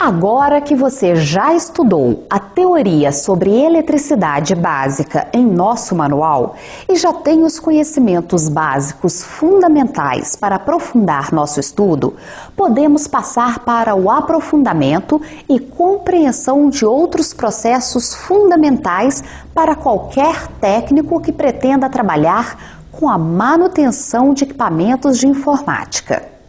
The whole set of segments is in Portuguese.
Agora que você já estudou a teoria sobre eletricidade básica em nosso manual e já tem os conhecimentos básicos fundamentais para aprofundar nosso estudo, podemos passar para o aprofundamento e compreensão de outros processos fundamentais para qualquer técnico que pretenda trabalhar com a manutenção de equipamentos de informática.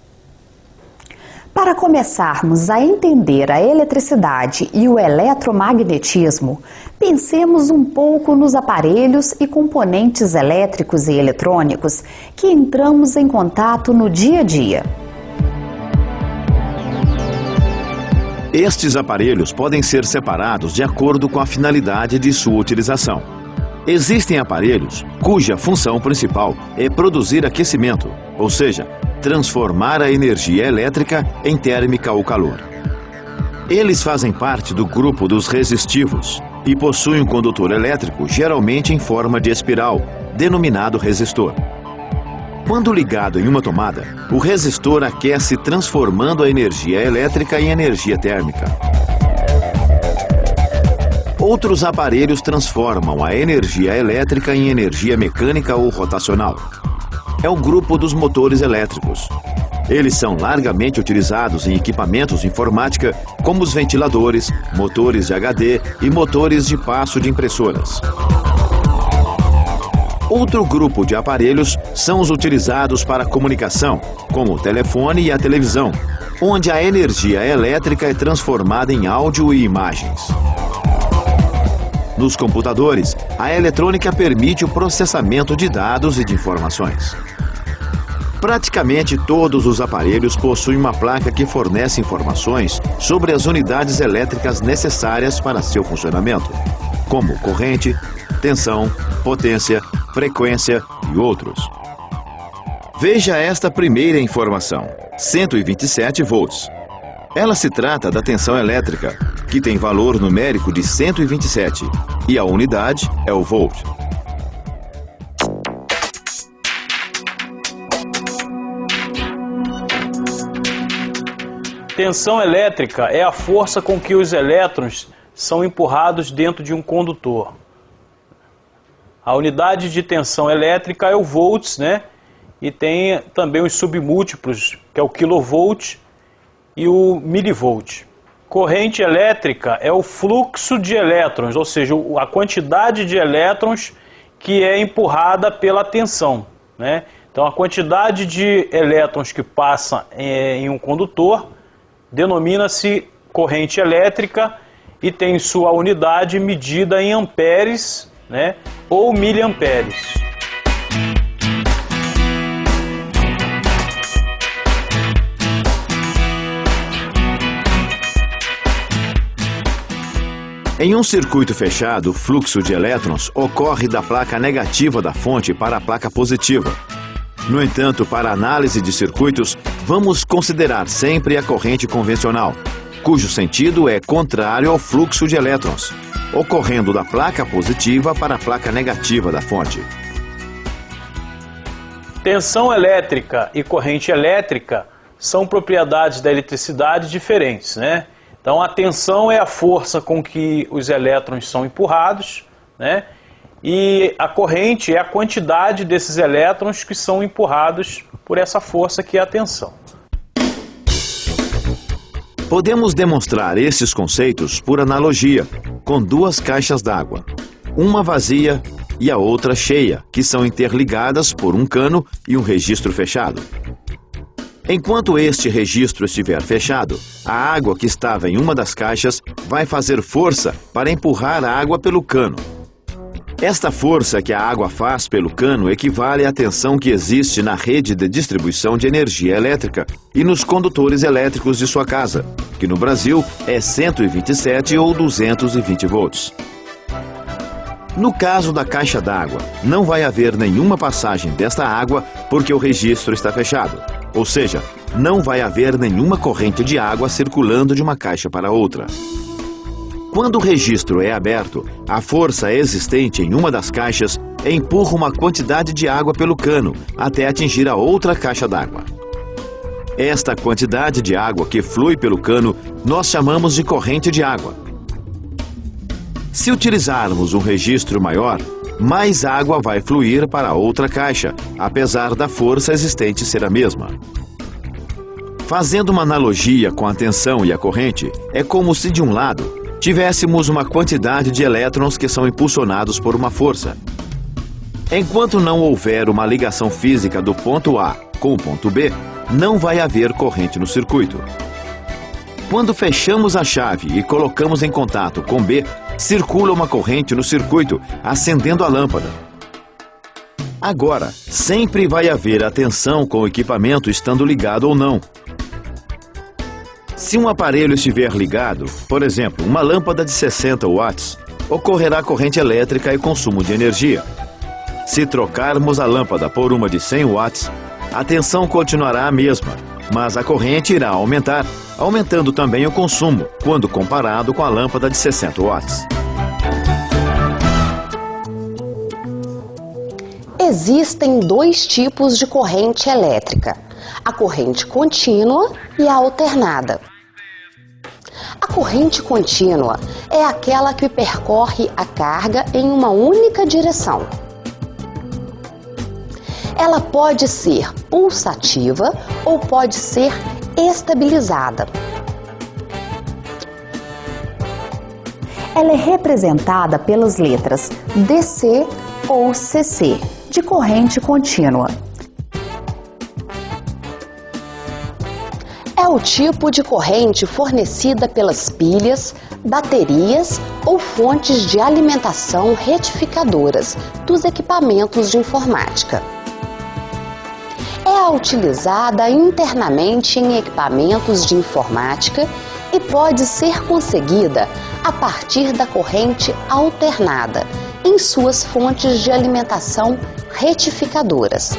Para começarmos a entender a eletricidade e o eletromagnetismo, pensemos um pouco nos aparelhos e componentes elétricos e eletrônicos que entramos em contato no dia a dia. Estes aparelhos podem ser separados de acordo com a finalidade de sua utilização. Existem aparelhos cuja função principal é produzir aquecimento, ou seja, transformar a energia elétrica em térmica ou calor. Eles fazem parte do grupo dos resistivos e possuem um condutor elétrico geralmente em forma de espiral, denominado resistor. Quando ligado em uma tomada, o resistor aquece transformando a energia elétrica em energia térmica. Outros aparelhos transformam a energia elétrica em energia mecânica ou rotacional. É o grupo dos motores elétricos. Eles são largamente utilizados em equipamentos de informática, como os ventiladores, motores de HD e motores de passo de impressoras. Outro grupo de aparelhos são os utilizados para comunicação, como o telefone e a televisão, onde a energia elétrica é transformada em áudio e imagens. Nos computadores, a eletrônica permite o processamento de dados e de informações. Praticamente todos os aparelhos possuem uma placa que fornece informações sobre as unidades elétricas necessárias para seu funcionamento, como corrente, tensão, potência, frequência e outros. Veja esta primeira informação, 127 volts. Ela se trata da tensão elétrica, que tem valor numérico de 127, e a unidade é o volt. Tensão elétrica é a força com que os elétrons são empurrados dentro de um condutor. A unidade de tensão elétrica é o volts, né? E tem também os submúltiplos, que é o quilovolt e o milivolt. Corrente elétrica é o fluxo de elétrons, ou seja, a quantidade de elétrons que é empurrada pela tensão, né? Então, a quantidade de elétrons que passa em um condutor denomina-se corrente elétrica e tem sua unidade medida em amperes, né, ou miliamperes. Em um circuito fechado, o fluxo de elétrons ocorre da placa negativa da fonte para a placa positiva. No entanto, para a análise de circuitos, vamos considerar sempre a corrente convencional, cujo sentido é contrário ao fluxo de elétrons, ocorrendo da placa positiva para a placa negativa da fonte. Tensão elétrica e corrente elétrica são propriedades da eletricidade diferentes, né? Então, a tensão é a força com que os elétrons são empurrados, né? E a corrente é a quantidade desses elétrons que são empurrados por essa força que é a tensão. Podemos demonstrar esses conceitos por analogia, com duas caixas d'água, uma vazia e a outra cheia, que são interligadas por um cano e um registro fechado. Enquanto este registro estiver fechado, a água que estava em uma das caixas vai fazer força para empurrar a água pelo cano. Esta força que a água faz pelo cano equivale à tensão que existe na rede de distribuição de energia elétrica e nos condutores elétricos de sua casa, que no Brasil é 127 ou 220 volts. No caso da caixa d'água, não vai haver nenhuma passagem desta água porque o registro está fechado, ou seja, não vai haver nenhuma corrente de água circulando de uma caixa para outra. Quando o registro é aberto, a força existente em uma das caixas empurra uma quantidade de água pelo cano até atingir a outra caixa d'água. Esta quantidade de água que flui pelo cano nós chamamos de corrente de água. Se utilizarmos um registro maior, mais água vai fluir para a outra caixa, apesar da força existente ser a mesma. Fazendo uma analogia com a tensão e a corrente, é como se de um lado tivéssemos uma quantidade de elétrons que são impulsionados por uma força. Enquanto não houver uma ligação física do ponto A com o ponto B, não vai haver corrente no circuito. Quando fechamos a chave e colocamos em contato com B, circula uma corrente no circuito, acendendo a lâmpada. Agora, sempre vai haver a tensão com o equipamento estando ligado ou não. Se um aparelho estiver ligado, por exemplo, uma lâmpada de 60 watts, ocorrerá corrente elétrica e consumo de energia. Se trocarmos a lâmpada por uma de 100 watts, a tensão continuará a mesma, mas a corrente irá aumentar, aumentando também o consumo, quando comparado com a lâmpada de 60 watts. Existem dois tipos de corrente elétrica, a corrente contínua e a alternada. A corrente contínua é aquela que percorre a carga em uma única direção. Ela pode ser pulsativa ou pode ser estabilizada. Ela é representada pelas letras DC ou CC, de corrente contínua. É o tipo de corrente fornecida pelas pilhas, baterias ou fontes de alimentação retificadoras dos equipamentos de informática. É utilizada internamente em equipamentos de informática e pode ser conseguida a partir da corrente alternada em suas fontes de alimentação retificadoras.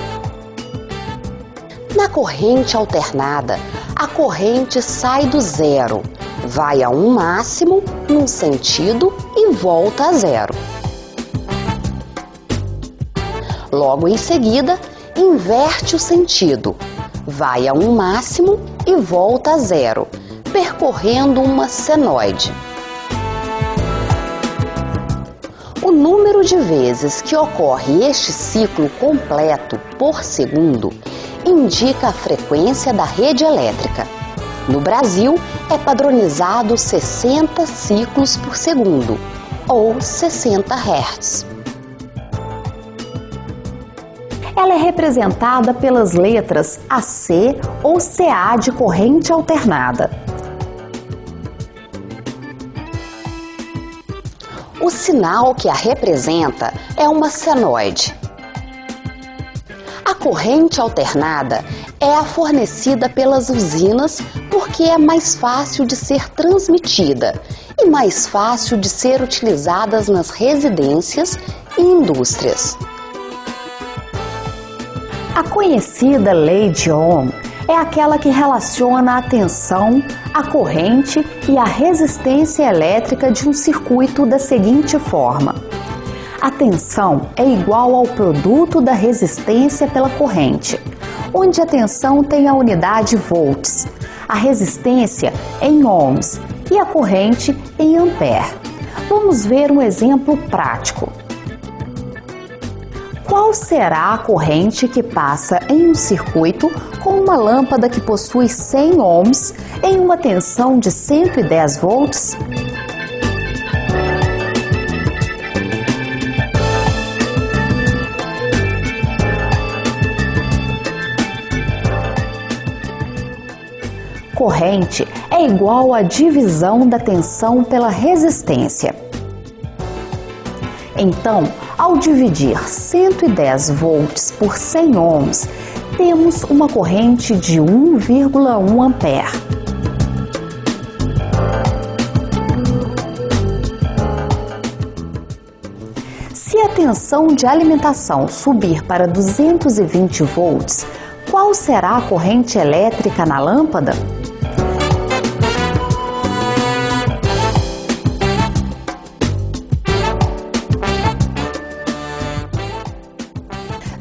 Na corrente alternada, a corrente sai do zero, vai a um máximo num sentido e volta a zero. Logo em seguida, inverte o sentido, vai a um máximo e volta a zero, percorrendo uma senoide. O número de vezes que ocorre este ciclo completo por segundo indica a frequência da rede elétrica. No Brasil, é padronizado 60 ciclos por segundo, ou 60 Hz. Ela é representada pelas letras AC ou CA de corrente alternada. O sinal que a representa é uma senoide. A corrente alternada é a fornecida pelas usinas porque é mais fácil de ser transmitida e mais fácil de ser utilizada nas residências e indústrias. A conhecida lei de Ohm é aquela que relaciona a tensão, a corrente e a resistência elétrica de um circuito da seguinte forma: a tensão é igual ao produto da resistência pela corrente, onde a tensão tem a unidade volts, a resistência em ohms e a corrente em ampere. Vamos ver um exemplo prático. Qual será a corrente que passa em um circuito com uma lâmpada que possui 100 ohms em uma tensão de 110 volts? Corrente é igual à divisão da tensão pela resistência. Então, ao dividir 110 volts por 100 ohms, temos uma corrente de 1,1 ampere. Se a tensão de alimentação subir para 220 volts, qual será a corrente elétrica na lâmpada?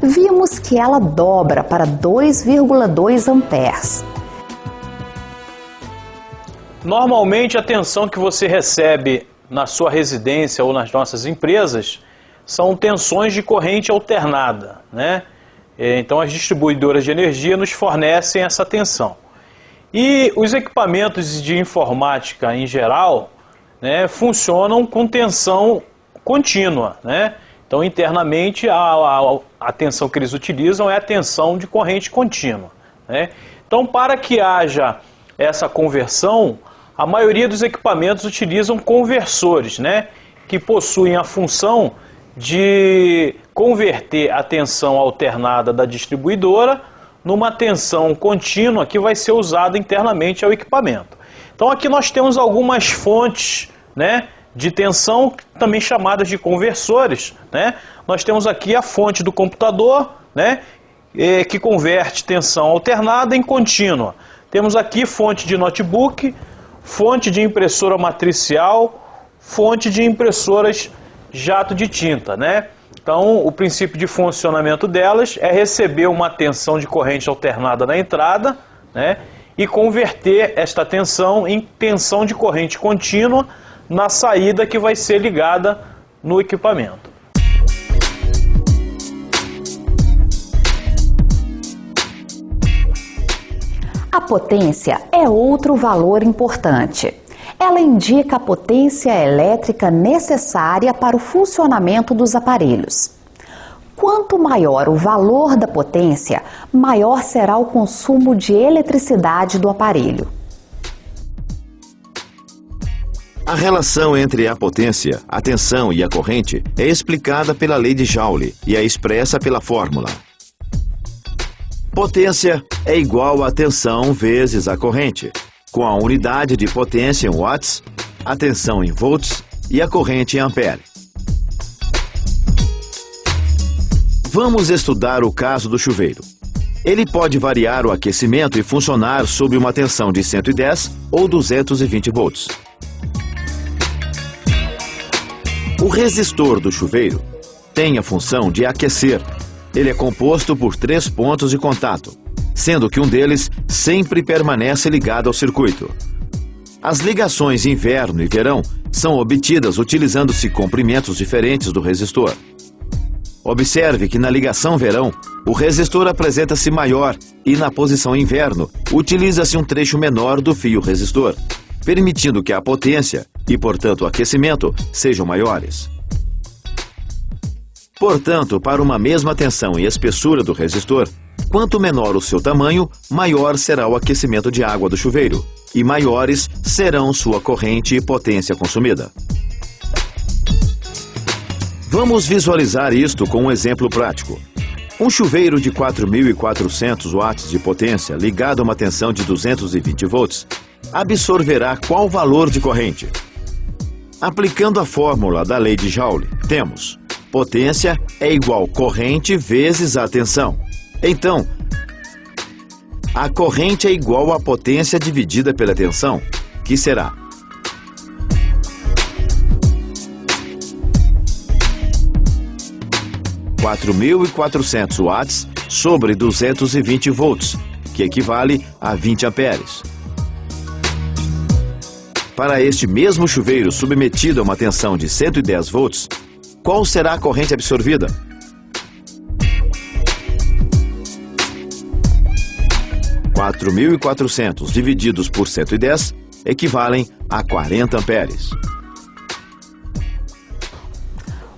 Vimos que ela dobra para 2,2 amperes. Normalmente a tensão que você recebe na sua residência ou nas nossas empresas são tensões de corrente alternada, né? Então as distribuidoras de energia nos fornecem essa tensão. E os equipamentos de informática em geral, né, funcionam com tensão contínua, né? Então internamente a tensão que eles utilizam é a tensão de corrente contínua, né? Então para que haja essa conversão, a maioria dos equipamentos utilizam conversores, né, que possuem a função de converter a tensão alternada da distribuidora numa tensão contínua que vai ser usada internamente ao equipamento. Então aqui nós temos algumas fontes, né, de tensão, também chamadas de conversores, né? Nós temos aqui a fonte do computador, né, que converte tensão alternada em contínua. Temos aqui fonte de notebook, fonte de impressora matricial, fonte de impressoras jato de tinta, né? Então, o princípio de funcionamento delas é receber uma tensão de corrente alternada na entrada, né, e converter esta tensão em tensão de corrente contínua na saída que vai ser ligada no equipamento. A potência é outro valor importante. Ela indica a potência elétrica necessária para o funcionamento dos aparelhos. Quanto maior o valor da potência, maior será o consumo de eletricidade do aparelho. A relação entre a potência, a tensão e a corrente é explicada pela lei de Joule e é expressa pela fórmula. Potência é igual a tensão vezes a corrente, com a unidade de potência em watts, a tensão em volts e a corrente em ampere. Vamos estudar o caso do chuveiro. Ele pode variar o aquecimento e funcionar sob uma tensão de 110 ou 220 volts. O resistor do chuveiro tem a função de aquecer. Ele é composto por 3 pontos de contato, sendo que um deles sempre permanece ligado ao circuito. As ligações inverno e verão são obtidas utilizando-se comprimentos diferentes do resistor. Observe que na ligação verão, o resistor apresenta-se maior e na posição inverno, utiliza-se um trecho menor do fio resistor, permitindo que a potência e, portanto, o aquecimento sejam maiores. Portanto, para uma mesma tensão e espessura do resistor, quanto menor o seu tamanho, maior será o aquecimento de água do chuveiro e maiores serão sua corrente e potência consumida. Vamos visualizar isto com um exemplo prático. Um chuveiro de 4.400 watts de potência ligado a uma tensão de 220 volts absorverá qual valor de corrente? Aplicando a fórmula da lei de Joule, temos potência é igual corrente vezes a tensão. Então, a corrente é igual à potência dividida pela tensão, que será 4.400 watts sobre 220 volts, que equivale a 20 amperes. Para este mesmo chuveiro submetido a uma tensão de 110 volts, qual será a corrente absorvida? (4.400 divididos por 110 equivalem a 40 amperes.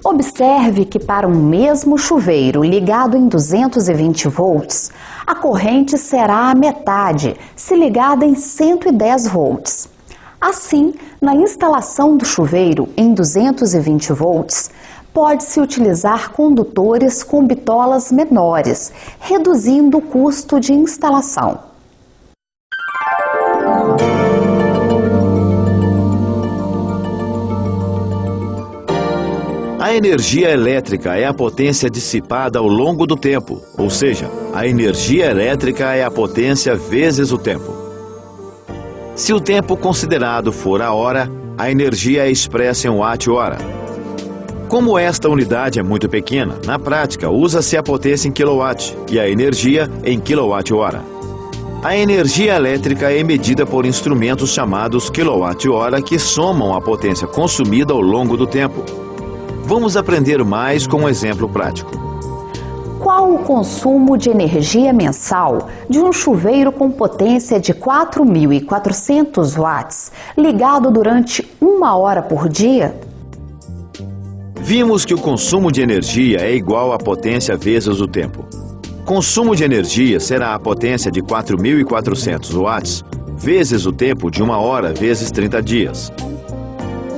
Observe que para um mesmo chuveiro ligado em 220 volts, a corrente será a metade se ligada em 110 volts. Assim, na instalação do chuveiro em 220 volts, pode-se utilizar condutores com bitolas menores, reduzindo o custo de instalação. A energia elétrica é a potência dissipada ao longo do tempo, ou seja, a energia elétrica é a potência vezes o tempo. Se o tempo considerado for a hora, a energia é expressa em watt-hora. Como esta unidade é muito pequena, na prática usa-se a potência em kilowatt e a energia em quilowatt-hora. A energia elétrica é medida por instrumentos chamados quilowatt-hora que somam a potência consumida ao longo do tempo. Vamos aprender mais com um exemplo prático. Qual o consumo de energia mensal de um chuveiro com potência de 4.400 watts ligado durante 1 hora por dia? Vimos que o consumo de energia é igual à potência vezes o tempo. Consumo de energia será a potência de 4.400 watts vezes o tempo de 1 hora vezes 30 dias.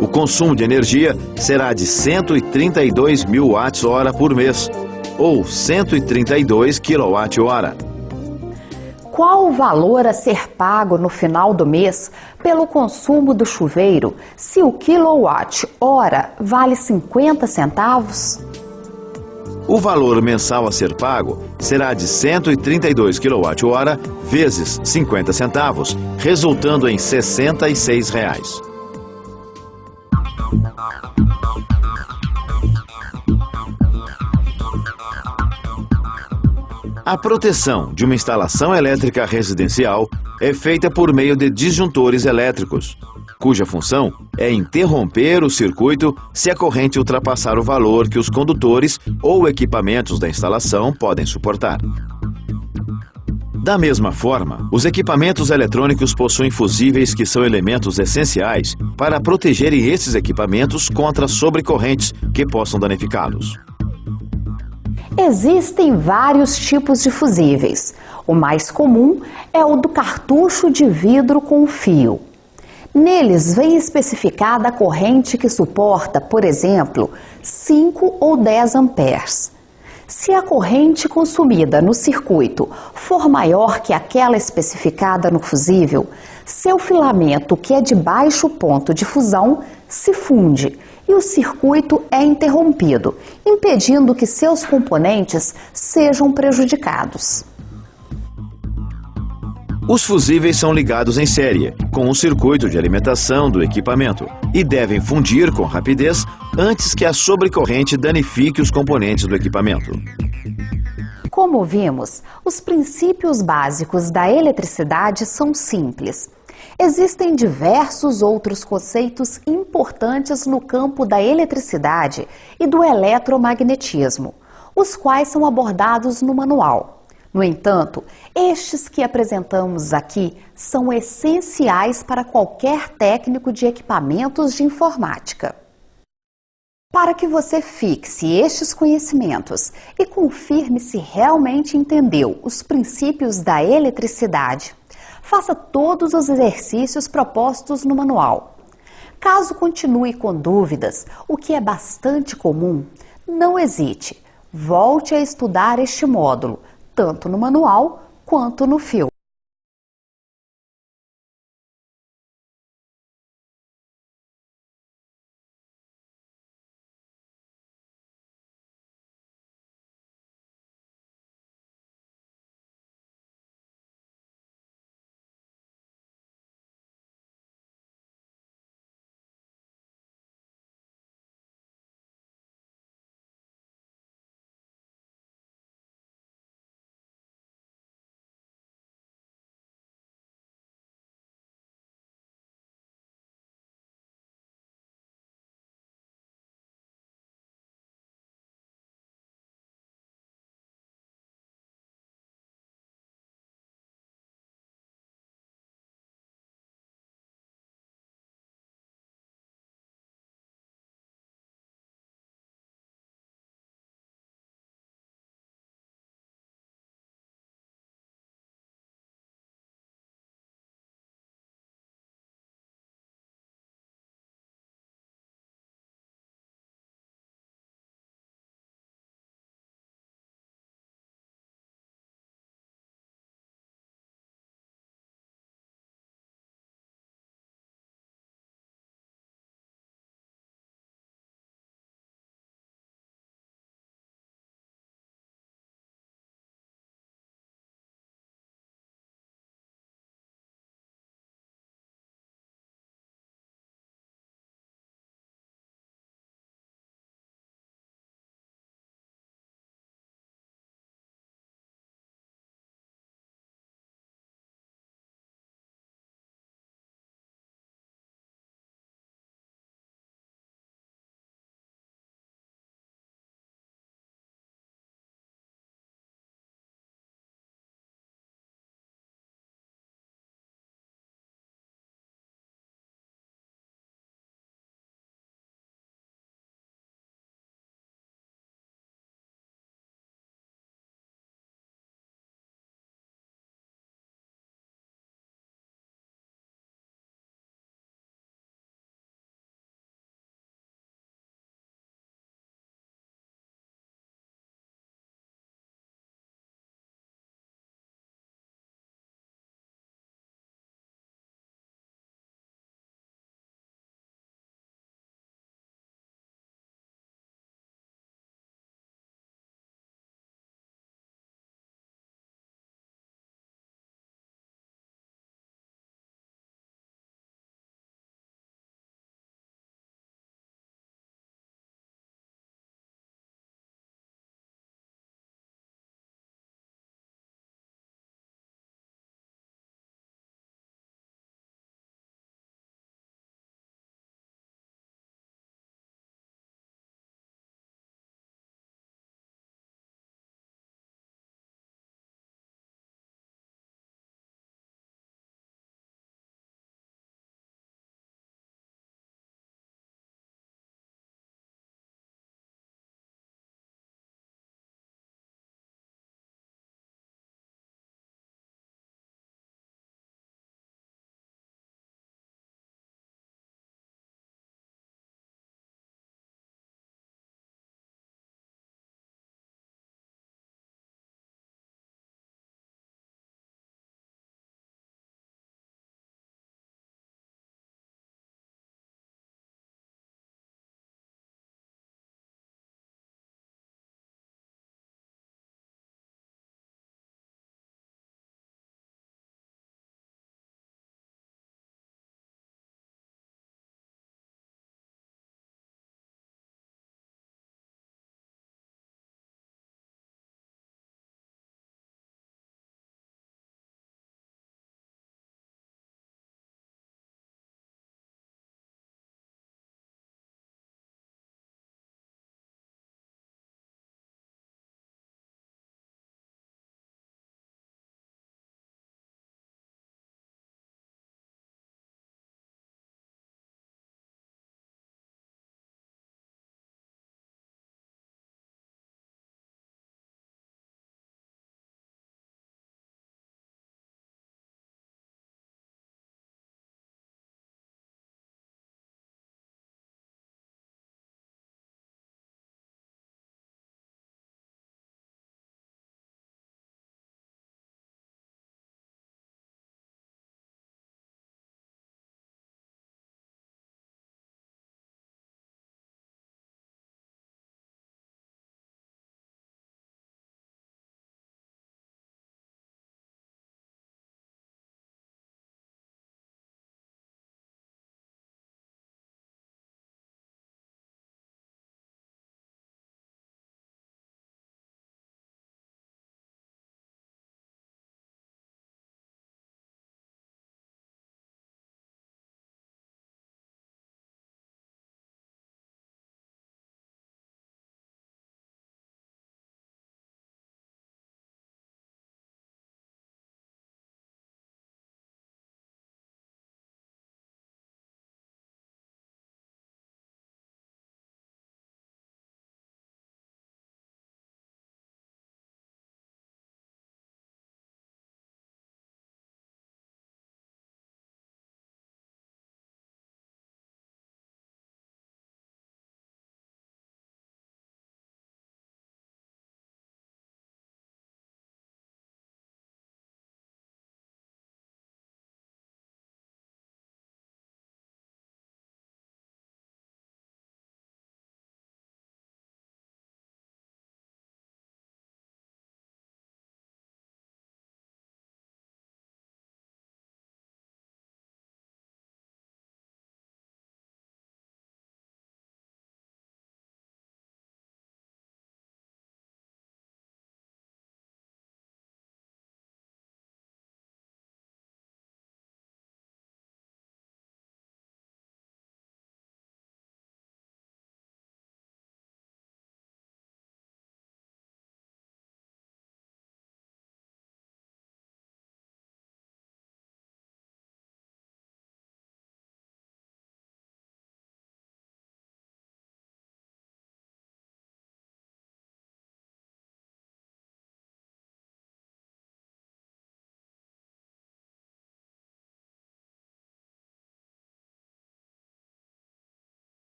O consumo de energia será de 132.000 watts-hora por mês, ou 132 kWh. Qual o valor a ser pago no final do mês pelo consumo do chuveiro se o quilowatt-hora vale 50 centavos? O valor mensal a ser pago será de 132 kWh vezes 50 centavos, resultando em R$ 66. A proteção de uma instalação elétrica residencial é feita por meio de disjuntores elétricos, cuja função é interromper o circuito se a corrente ultrapassar o valor que os condutores ou equipamentos da instalação podem suportar. Da mesma forma, os equipamentos eletrônicos possuem fusíveis que são elementos essenciais para protegerem esses equipamentos contra sobrecorrentes que possam danificá-los. Existem vários tipos de fusíveis. O mais comum é o do cartucho de vidro com fio. Neles vem especificada a corrente que suporta, por exemplo, 5 ou 10 amperes. Se a corrente consumida no circuito for maior que aquela especificada no fusível, seu filamento, que é de baixo ponto de fusão, se funde e o circuito é interrompido, impedindo que seus componentes sejam prejudicados. Os fusíveis são ligados em série, com o circuito de alimentação do equipamento, e devem fundir com rapidez antes que a sobrecorrente danifique os componentes do equipamento. Como vimos, os princípios básicos da eletricidade são simples. Existem diversos outros conceitos importantes no campo da eletricidade e do eletromagnetismo, os quais são abordados no manual. No entanto, estes que apresentamos aqui são essenciais para qualquer técnico de equipamentos de informática. Para que você fixe estes conhecimentos e confirme se realmente entendeu os princípios da eletricidade, faça todos os exercícios propostos no manual. Caso continue com dúvidas, o que é bastante comum, não hesite, volte a estudar este módulo, tanto no manual quanto no filme.